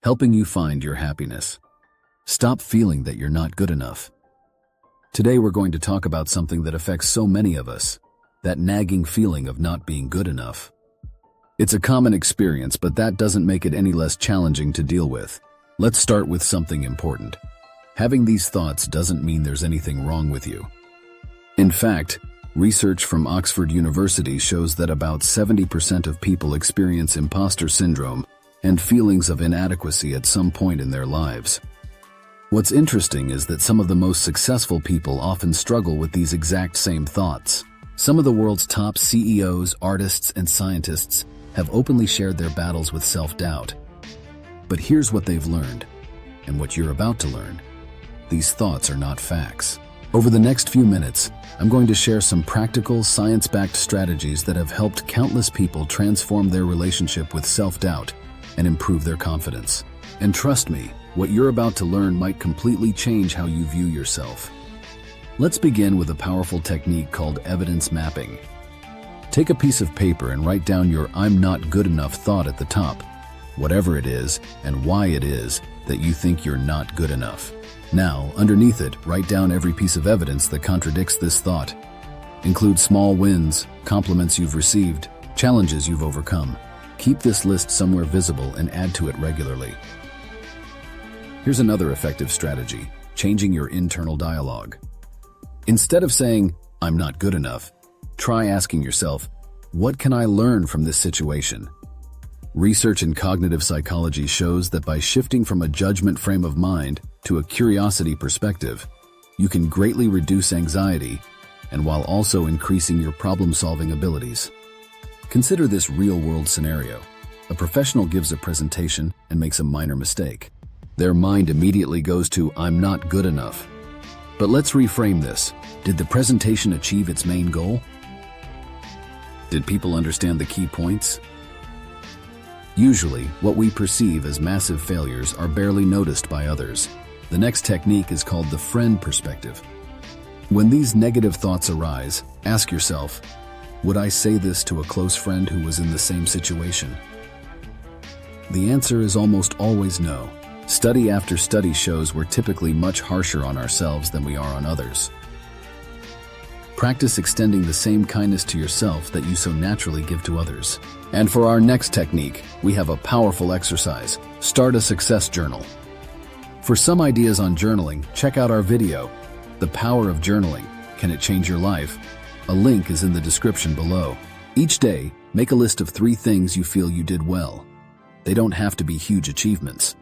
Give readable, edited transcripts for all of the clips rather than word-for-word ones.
helping you find your happiness. Stop feeling that you're not good enough. Today we're going to talk about something that affects so many of us, that nagging feeling of not being good enough. It's a common experience, but that doesn't make it any less challenging to deal with. Let's start with something important. Having these thoughts doesn't mean there's anything wrong with you. In fact, research from Oxford University shows that about 70% of people experience imposter syndrome and feelings of inadequacy at some point in their lives. What's interesting is that some of the most successful people often struggle with these exact same thoughts. Some of the world's top CEOs, artists, and scientists have openly shared their battles with self-doubt. But here's what they've learned, and what you're about to learn. These thoughts are not facts. Over the next few minutes, I'm going to share some practical, science-backed strategies that have helped countless people transform their relationship with self-doubt and improve their confidence. And trust me, what you're about to learn might completely change how you view yourself. Let's begin with a powerful technique called evidence mapping. Take a piece of paper and write down your "I'm not good enough" thought at the top, whatever it is and why it is that you think you're not good enough. Now, underneath it, write down every piece of evidence that contradicts this thought. Include small wins, compliments you've received, challenges you've overcome. Keep this list somewhere visible and add to it regularly. Here's another effective strategy: changing your internal dialogue. Instead of saying, "I'm not good enough," try asking yourself, "What can I learn from this situation?" Research in cognitive psychology shows that by shifting from a judgment frame of mind to a curiosity perspective, you can greatly reduce anxiety and while also increasing your problem-solving abilities. Consider this real-world scenario. A professional gives a presentation and makes a minor mistake. Their mind immediately goes to, "I'm not good enough." But let's reframe this. Did the presentation achieve its main goal? Did people understand the key points? Usually, what we perceive as massive failures are barely noticed by others. The next technique is called the friend perspective. When these negative thoughts arise, ask yourself, would I say this to a close friend who was in the same situation? The answer is almost always no. Study after study shows we're typically much harsher on ourselves than we are on others. Practice extending the same kindness to yourself that you so naturally give to others. And for our next technique, we have a powerful exercise. Start a success journal. For some ideas on journaling, check out our video, The Power of Journaling. Can it change your life? A link is in the description below. Each day, make a list of 3 things you feel you did well. They don't have to be huge achievements.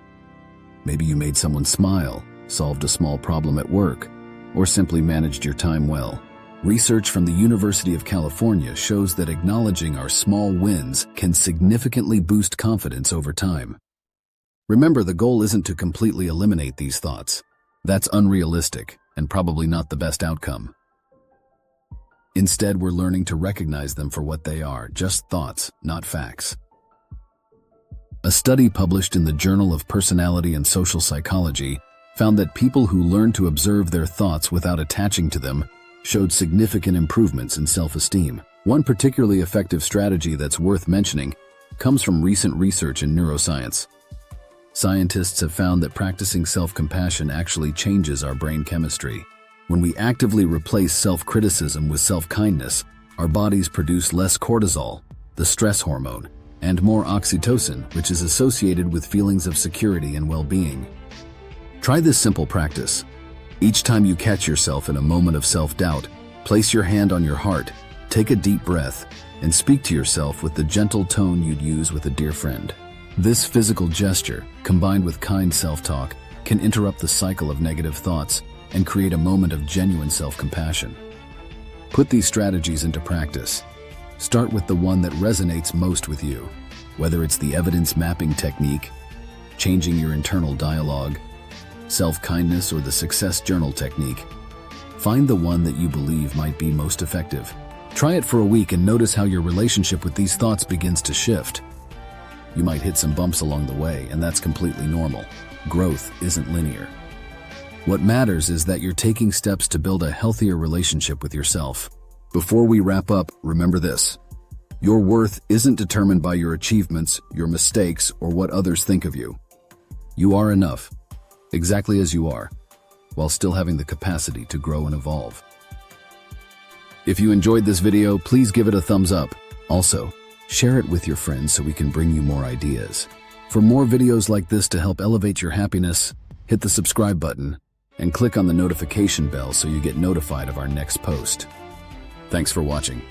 Maybe you made someone smile, solved a small problem at work, or simply managed your time well. Research from the University of California shows that acknowledging our small wins can significantly boost confidence over time. Remember, the goal isn't to completely eliminate these thoughts. That's unrealistic and probably not the best outcome. Instead, we're learning to recognize them for what they are, just thoughts, not facts. A study published in the Journal of Personality and Social Psychology found that people who learn to observe their thoughts without attaching to them showed significant improvements in self-esteem. One particularly effective strategy that's worth mentioning comes from recent research in neuroscience. Scientists have found that practicing self-compassion actually changes our brain chemistry. When we actively replace self-criticism with self-kindness, our bodies produce less cortisol, the stress hormone, and more oxytocin, which is associated with feelings of security and well-being. Try this simple practice. Each time you catch yourself in a moment of self-doubt, place your hand on your heart, take a deep breath, and speak to yourself with the gentle tone you'd use with a dear friend. This physical gesture, combined with kind self-talk, can interrupt the cycle of negative thoughts and create a moment of genuine self-compassion. Put these strategies into practice. Start with the one that resonates most with you, whether it's the evidence mapping technique, changing your internal dialogue, self-kindness, or the success journal technique. Find the one that you believe might be most effective. Try it for a week and notice how your relationship with these thoughts begins to shift. You might hit some bumps along the way, and that's completely normal. Growth isn't linear. What matters is that you're taking steps to build a healthier relationship with yourself. Before we wrap up, remember this. Your worth isn't determined by your achievements, your mistakes, or what others think of you. You are enough, exactly as you are, while still having the capacity to grow and evolve. If you enjoyed this video, please give it a thumbs up. Also, share it with your friends so we can bring you more ideas. For more videos like this to help elevate your happiness, hit the subscribe button and click on the notification bell so you get notified of our next post. Thanks for watching.